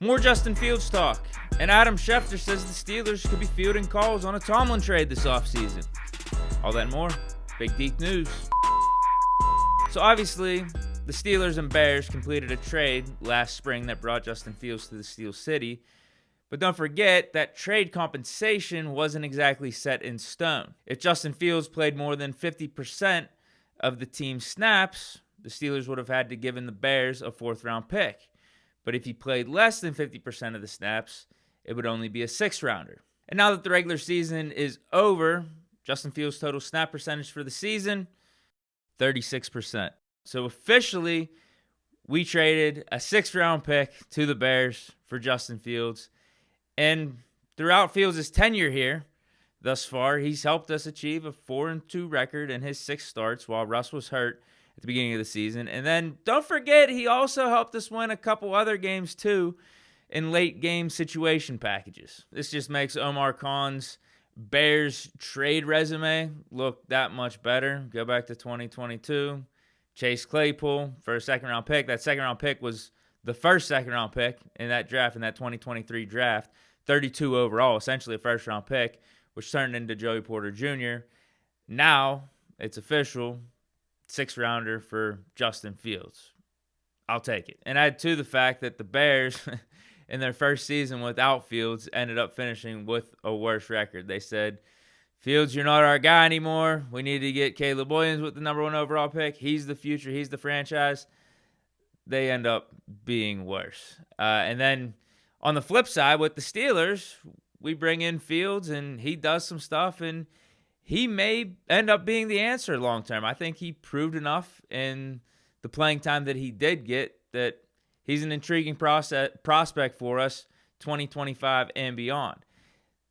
More Justin Fields talk. And Adam Schefter says the Steelers could be fielding calls on a Tomlin trade this offseason. All that and more. Big Deep News. So obviously, the Steelers and Bears completed a trade last spring that brought Justin Fields to the Steel City. But don't forget that trade compensation wasn't exactly set in stone. If Justin Fields played more than 50% of the team's snaps, the Steelers would have had to give the Bears a fourth-round pick. But if he played less than 50% of the snaps, it would only be a sixth-rounder. And now that the regular season is over, Justin Fields' total snap percentage for the season, 36%. So officially, we traded a sixth-round pick to the Bears for Justin Fields. And throughout Fields' tenure here, thus far, he's helped us achieve a 4-2 record in his 6 starts while Russ was hurt at the beginning of the season. And then don't forget, he also helped us win a couple other games too in late game situation packages. This just makes Omar Khan's Bears trade resume look that much better. Go back to 2022. Chase Claypool for a second-round pick. That second-round pick was the first second-round pick in that draft, in that 2023 draft. 32 overall, essentially a first-round pick, which turned into Joey Porter Jr. Now, it's official, sixth-rounder for Justin Fields. I'll take it. And add to the fact that the Bears, in their first season without Fields, ended up finishing with a worse record. They said, Fields, you're not our guy anymore. We need to get Caleb Williams with the number 1 overall pick. He's the future. He's the franchise. They end up being worse. And then on the flip side, with the Steelers, we bring in Fields, and he does some stuff, and he may end up being the answer long term. I think he proved enough in the playing time that he did get that he's an intriguing prospect for us 2025 and beyond.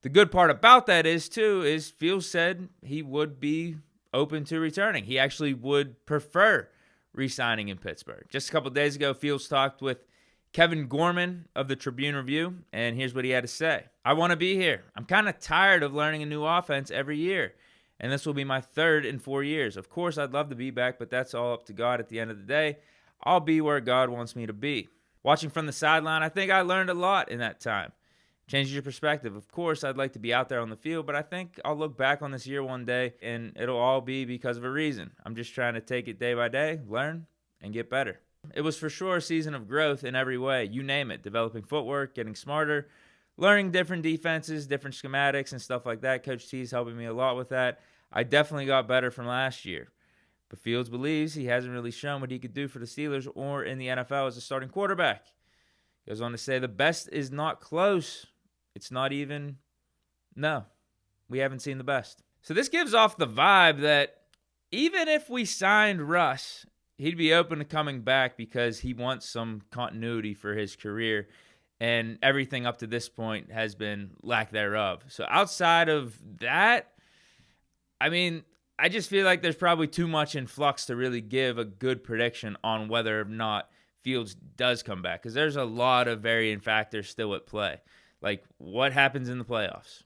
The good part about that is Fields said he would be open to returning. He actually would prefer re-signing in Pittsburgh. Just a couple days ago, Fields talked with Kevin Gorman of the Tribune-Review, and here's what he had to say. I want to be here. I'm kind of tired of learning a new offense every year, and this will be my 3rd in 4 years. Of course, I'd love to be back, but that's all up to God at the end of the day. I'll be where God wants me to be. Watching from the sideline, I think I learned a lot in that time. Changes your perspective. Of course, I'd like to be out there on the field, but I think I'll look back on this year one day, and it'll all be because of a reason. I'm just trying to take it day by day, learn, and get better. It was for sure a season of growth in every way. You name it. Developing footwork, getting smarter, learning different defenses, different schematics, and stuff like that. Coach T is helping me a lot with that. I definitely got better from last year. But Fields believes he hasn't really shown what he could do for the Steelers or in the NFL as a starting quarterback. He goes on to say, the best is not close. It's not even, no, we haven't seen the best. So this gives off the vibe that even if we signed Russ, he'd be open to coming back because he wants some continuity for his career, and everything up to this point has been lack thereof. So outside of that, I mean, I just feel like there's probably too much in flux to really give a good prediction on whether or not Fields does come back, because there's a lot of varying factors still at play. Like, what happens in the playoffs?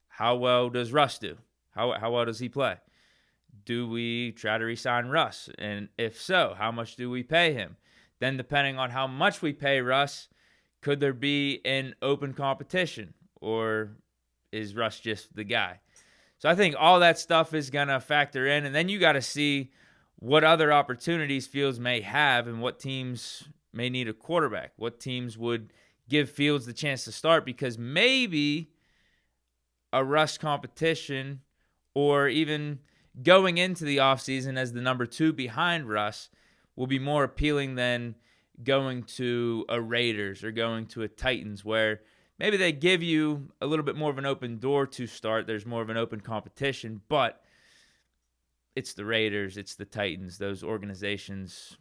How well does Russ do? How well does he play? Do we try to re-sign Russ? And if so, how much do we pay him? Then depending on how much we pay Russ, could there be an open competition? Or is Russ just the guy? So I think all that stuff is going to factor in. And then you got to see what other opportunities Fields may have and what teams may need a quarterback. What teams would give Fields the chance to start, because maybe a Russ competition, or even going into the offseason as the number 2 behind Russ, will be more appealing than going to a Raiders or going to a Titans, where maybe they give you a little bit more of an open door to start. There's more of an open competition, but it's the Raiders, it's the Titans. Those organizations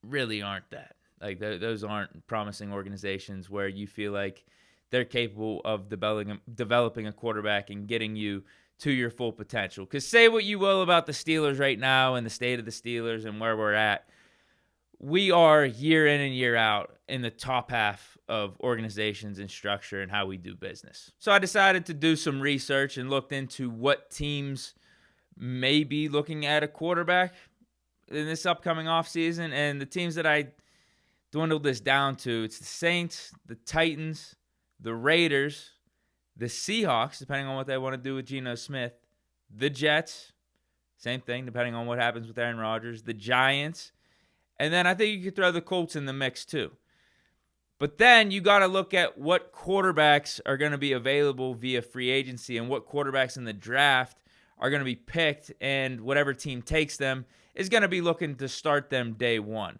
really aren't that. Like, those aren't promising organizations where you feel like they're capable of developing a quarterback and getting you to your full potential. Because say what you will about the Steelers right now and the state of the Steelers and where we're at, we are year in and year out in the top half of organizations and structure and how we do business. So I decided to do some research and looked into what teams may be looking at a quarterback in this upcoming offseason. And the dwindled this down to it's the Saints, the Titans, the Raiders, the Seahawks, depending on what they want to do with Geno Smith, the Jets, same thing, depending on what happens with Aaron Rodgers, the Giants, and then I think you could throw the Colts in the mix too. But then you got to look at what quarterbacks are going to be available via free agency and what quarterbacks in the draft are going to be picked, and whatever team takes them is going to be looking to start them day one.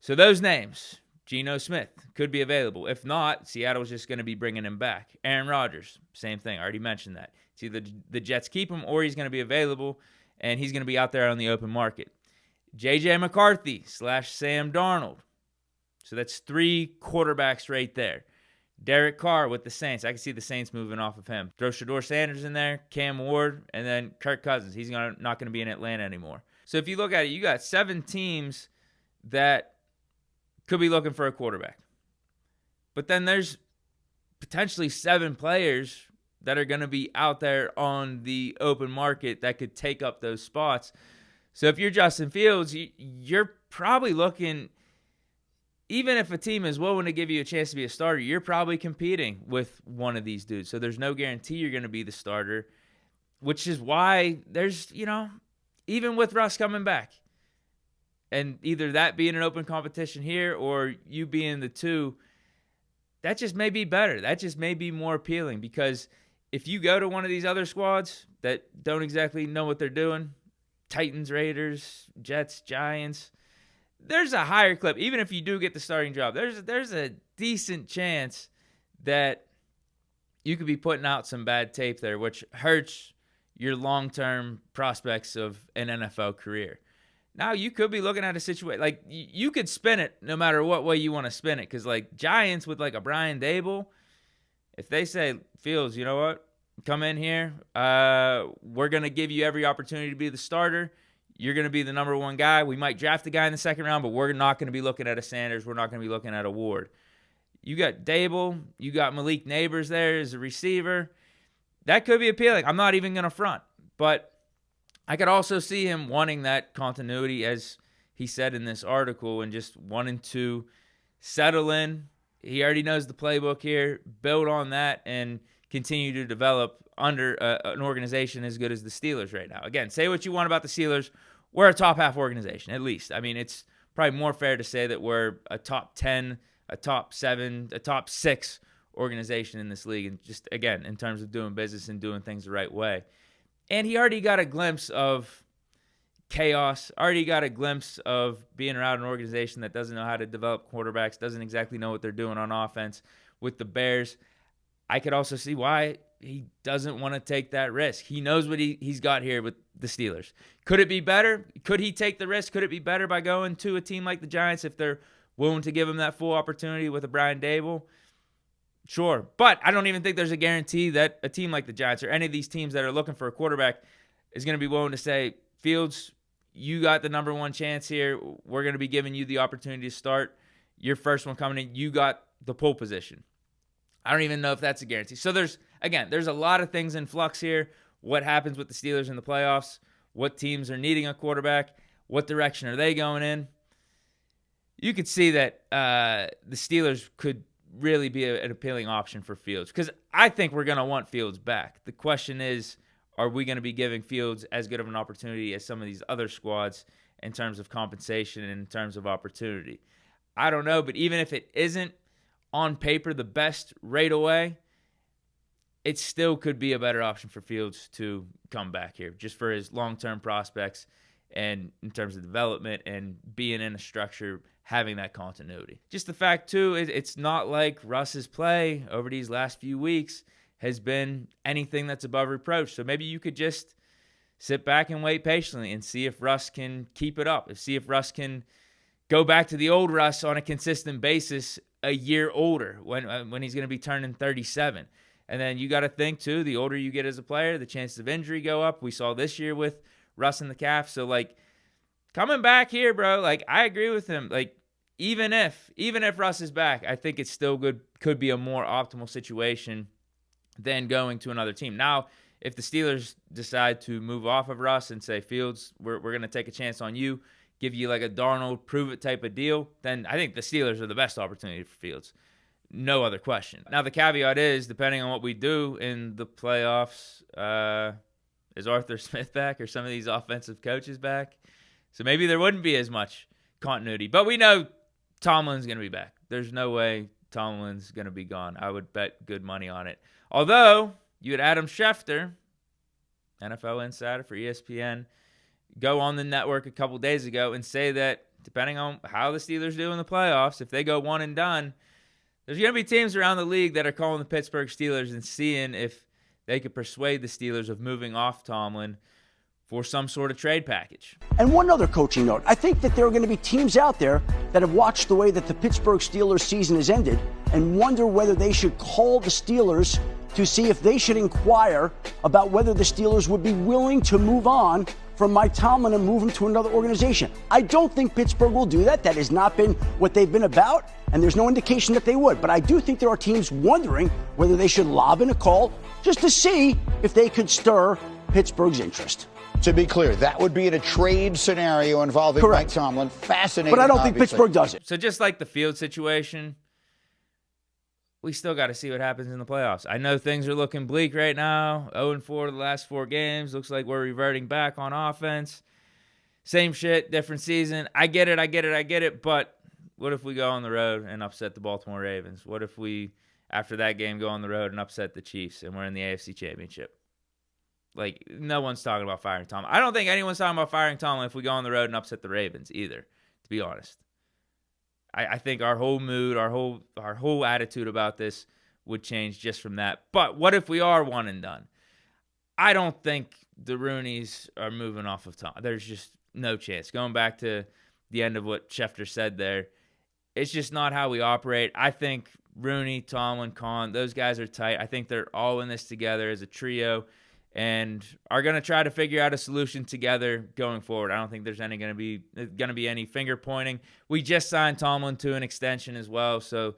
So those names, Geno Smith could be available. If not, Seattle's just going to be bringing him back. Aaron Rodgers, same thing. I already mentioned that. It's either the Jets keep him or he's going to be available, and he's going to be out there on the open market. J.J. McCarthy / Sam Darnold. So that's 3 quarterbacks right there. Derek Carr with the Saints. I can see the Saints moving off of him. Throw Shedeur Sanders in there, Cam Ward, and then Kirk Cousins. He's not going to be in Atlanta anymore. So if you look at it, you got 7 teams that could be looking for a quarterback. But then there's potentially 7 players that are going to be out there on the open market that could take up those spots. So if you're Justin Fields, you're probably looking, even if a team is willing to give you a chance to be a starter, you're probably competing with one of these dudes. So there's no guarantee you're going to be the starter, which is why there's, even with Russ coming back, and either that being an open competition here or you being the 2, that just may be better. That just may be more appealing, because if you go to one of these other squads that don't exactly know what they're doing, Titans, Raiders, Jets, Giants, there's a higher clip. Even if you do get the starting job, there's a decent chance that you could be putting out some bad tape there, which hurts your long-term prospects of an NFL career. Now, you could be looking at a situation, like, you could spin it no matter what way you want to spin it, because, like, Giants with, like, a Brian Dable, if they say, Fields, you know what, come in here, we're going to give you every opportunity to be the starter, you're going to be the number 1 guy, we might draft a guy in the second round, but we're not going to be looking at a Sanders, we're not going to be looking at a Ward. You got Dable, you got Malik Neighbors there as a receiver. That could be appealing. I'm not even going to front, but I could also see him wanting that continuity, as he said in this article, and just wanting to settle in. He already knows the playbook here, build on that, and continue to develop under an organization as good as the Steelers right now. Again, say what you want about the Steelers. We're a top-half organization, at least. I mean, it's probably more fair to say that we're a top 10, a top 7, a top 6 organization in this league, and just, again, in terms of doing business and doing things the right way. And he already got a glimpse of chaos, already got a glimpse of being around an organization that doesn't know how to develop quarterbacks, doesn't exactly know what they're doing on offense with the Bears. I could also see why he doesn't want to take that risk. He knows what he's got here with the Steelers. Could it be better? Could he take the risk? Could it be better by going to a team like the Giants if they're willing to give him that full opportunity with a Brian Dable? Sure, but I don't even think there's a guarantee that a team like the Giants or any of these teams that are looking for a quarterback is going to be willing to say, Fields, you got the number 1 chance here. We're going to be giving you the opportunity to start. Your first one coming in, you got the pole position. I don't even know if that's a guarantee. So there's a lot of things in flux here. What happens with the Steelers in the playoffs? What teams are needing a quarterback? What direction are they going in? You could see that the Steelers could really be an appealing option for Fields, because I think we're going to want Fields back. The question is, are we going to be giving Fields as good of an opportunity as some of these other squads in terms of compensation and in terms of opportunity? I don't know, but even if it isn't on paper the best right away, it still could be a better option for Fields to come back here, just for his long-term prospects and in terms of development and being in a structure, having that continuity. Just the fact, too, it's not like Russ's play over these last few weeks has been anything that's above reproach. So maybe you could just sit back and wait patiently and see if Russ can keep it up, see if Russ can go back to the old Russ on a consistent basis a year older when he's going to be turning 37. And then you got to think, too, the older you get as a player, the chances of injury go up. We saw this year with Russ and the calf. So, like, coming back here, bro, like, I agree with him. Like, even if Russ is back, I think it's still could be a more optimal situation than going to another team. Now, if the Steelers decide to move off of Russ and say, Fields, we're going to take a chance on you, give you like a Darnold prove-it type of deal, then I think the Steelers are the best opportunity for Fields. No other question. Now, the caveat is, depending on what we do in the playoffs, is Arthur Smith back or some of these offensive coaches back? So maybe there wouldn't be as much continuity. But we know Tomlin's going to be back. There's no way Tomlin's going to be gone. I would bet good money on it. Although, you had Adam Schefter, NFL insider for ESPN, go on the network a couple days ago and say that depending on how the Steelers do in the playoffs, if they go one and done, there's going to be teams around the league that are calling the Pittsburgh Steelers and seeing if they could persuade the Steelers of moving off Tomlin for some sort of trade package. And one other coaching note. I think that there are going to be teams out there that have watched the way that the Pittsburgh Steelers season has ended and wonder whether they should call the Steelers to see if they should inquire about whether the Steelers would be willing to move on from Mike Tomlin and move him to another organization. I don't think Pittsburgh will do that. That has not been what they've been about, and there's no indication that they would. But I do think there are teams wondering whether they should lob in a call just to see if they could stir Pittsburgh's interest. To be clear, that would be in a trade scenario involving Correct. Mike Tomlin. Fascinating. But I don't think obviously. Pittsburgh does it. So just like the Field situation, we still got to see what happens in the playoffs. I know things are looking bleak right now. 0-4 the last 4 games. Looks like we're reverting back on offense. Same shit, different season. I get it. But what if we go on the road and upset the Baltimore Ravens? What if we, after that game, go on the road and upset the Chiefs and we're in the AFC Championship? Like, no one's talking about firing Tomlin. I don't think anyone's talking about firing Tomlin if we go on the road and upset the Ravens either, to be honest. I think our whole mood, our whole attitude about this would change just from that. But what if we are one and done? I don't think the Rooneys are moving off of Tom. There's just no chance. Going back to the end of what Schefter said there, it's just not how we operate. I think Rooney, Tomlin, Kahn, those guys are tight. I think they're all in this together as a trio and are going to try to figure out a solution together going forward. I don't think there's going to be any finger pointing. We just signed Tomlin to an extension as well, so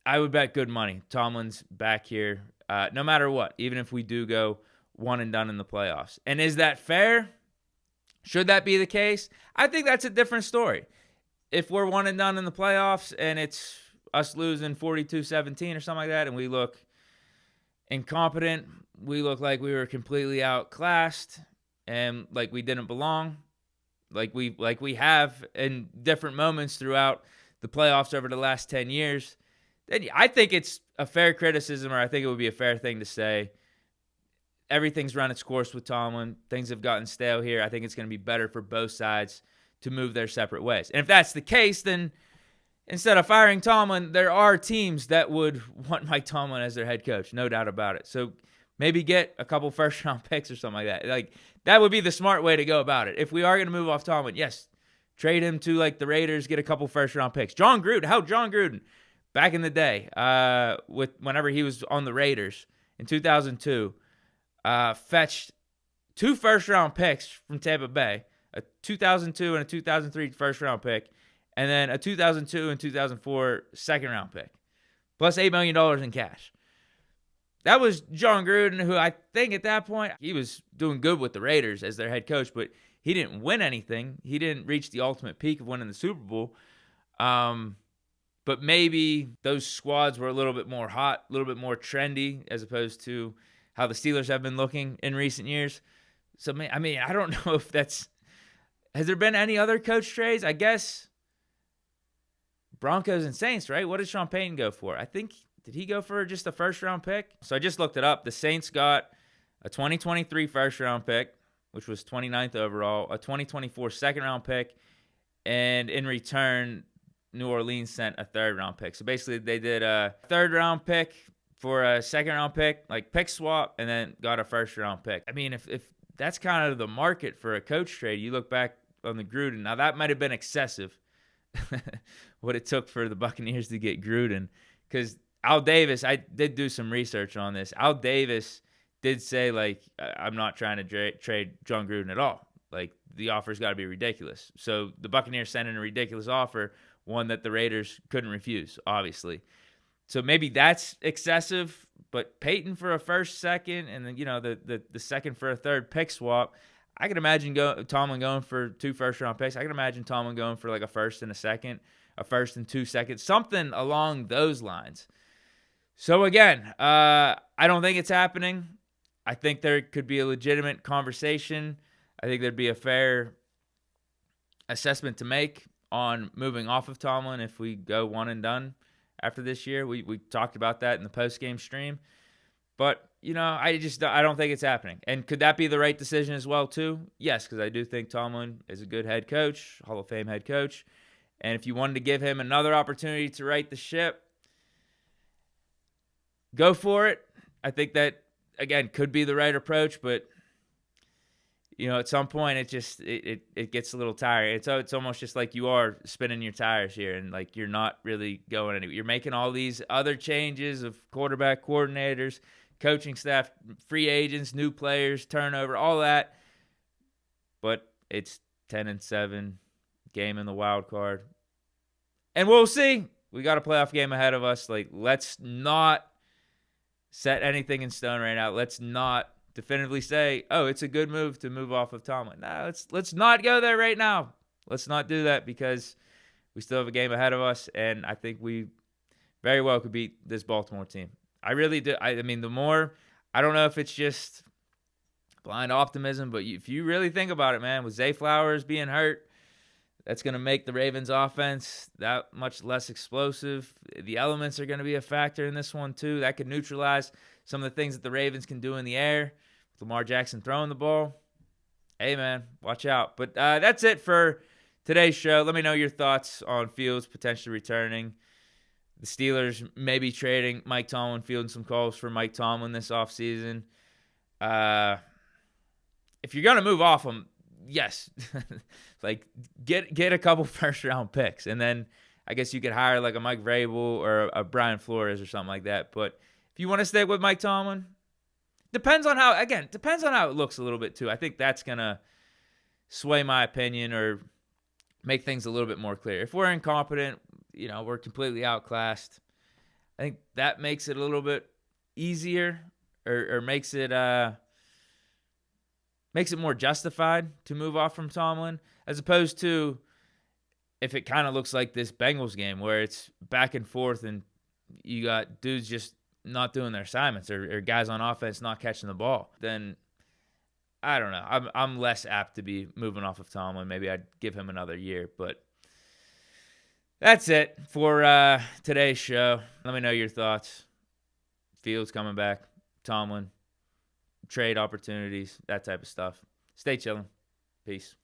I would bet good money Tomlin's back here no matter what, even if we do go one and done in the playoffs. And is that fair? Should that be the case? I think that's a different story. If we're one and done in the playoffs and it's us losing 42-17 or something like that and we look incompetent, we look like we were completely outclassed and like we didn't belong, like we have in different moments throughout the playoffs over the last 10 years, then I think it's a fair criticism, or I think it would be a fair thing to say everything's run its course with Tomlin. Things have gotten stale here. I think it's going to be better for both sides to move their separate ways. And if that's the case, then instead of firing Tomlin, there are teams that would want Mike Tomlin as their head coach, no doubt about it. So maybe get a couple first-round picks or something like that. Like, that would be the smart way to go about it. If we are going to move off Tomlin, yes, trade him to, like, the Raiders, get a couple first-round picks. John Gruden, back in the day, whenever he was on the Raiders in 2002, fetched 2 first-round picks from Tampa Bay, a 2002 and a 2003 first-round pick, and then a 2002 and 2004 second-round pick, plus $8 million in cash. That was John Gruden, who I think at that point, he was doing good with the Raiders as their head coach, but he didn't win anything. He didn't reach the ultimate peak of winning the Super Bowl. But maybe those squads were a little bit more hot, a little bit more trendy, as opposed to how the Steelers have been looking in recent years. So, I mean, I don't know if that's... Has there been any other coach trades? I guess Broncos and Saints, right? What did Sean Payton go for? I think... Did he go for just a first-round pick? So I just looked it up. The Saints got a 2023 first-round pick, which was 29th overall, a 2024 second-round pick, and in return, New Orleans sent a third-round pick. So basically, they did a third-round pick for a second-round pick, like pick swap, and then got a first-round pick. I mean, if that's kind of the market for a coach trade, you look back on the Gruden. Now, that might have been excessive, what it took for the Buccaneers to get Gruden, because Al Davis, I did do some research on this. Al Davis did say, like, I'm not trying to trade John Gruden at all. Like, the offer's got to be ridiculous. So the Buccaneers sent in a ridiculous offer, one that the Raiders couldn't refuse, obviously. So maybe that's excessive, but Peyton for a first, second, and then, you know, the second for a third pick swap, I could imagine Tomlin going for 2 first-round picks. I could imagine Tomlin going for like a first and a second, a first and 2 seconds, something along those lines. So again, I don't think it's happening. I think there could be a legitimate conversation. I think there'd be a fair assessment to make on moving off of Tomlin if we go one and done after this year. We talked about that in the post-game stream. But, I don't think it's happening. And could that be the right decision as well, too? Yes, because I do think Tomlin is a good head coach, Hall of Fame head coach. And if you wanted to give him another opportunity to right the ship, go for it. I think that, again, could be the right approach. But, at some point, it gets a little tiring. It's almost just like you are spinning your tires here, and like you're not really going anywhere. You're making all these other changes of quarterback coordinators, coaching staff, free agents, new players, turnover, all that. But it's 10-7, game in the wild card. And we'll see. We got a playoff game ahead of us. Like, let's not set anything in stone right now. Let's not definitively say, oh, it's a good move to move off of Tomlin. No, let's not go there right now. Let's not do that because we still have a game ahead of us, and I think we very well could beat this Baltimore team. I really do. I mean, the more, I don't know if it's just blind optimism, but if you really think about it, man, with Zay Flowers being hurt, that's going to make the Ravens offense that much less explosive. The elements are going to be a factor in this one, too. That could neutralize some of the things that the Ravens can do in the air. Lamar Jackson throwing the ball. Hey, man, watch out. But that's it for today's show. Let me know your thoughts on Fields potentially returning. The Steelers maybe trading Mike Tomlin, fielding some calls for Mike Tomlin this offseason. If you're going to move off him, yes. Like, get a couple first-round picks. And then I guess you could hire like a Mike Vrabel or a Brian Flores or something like that. But if you want to stay with Mike Tomlin, depends on how it looks a little bit too. I think that's going to sway my opinion or make things a little bit more clear. If we're incompetent, we're completely outclassed, I think that makes it a little bit easier or makes it more justified to move off from Tomlin, as opposed to if it kind of looks like this Bengals game where it's back and forth and you got dudes just not doing their assignments or guys on offense not catching the ball, then I don't know. I'm less apt to be moving off of Tomlin. Maybe I'd give him another year. But that's it for today's show. Let me know your thoughts. Fields coming back, Tomlin, trade opportunities, that type of stuff. Stay chilling. Peace.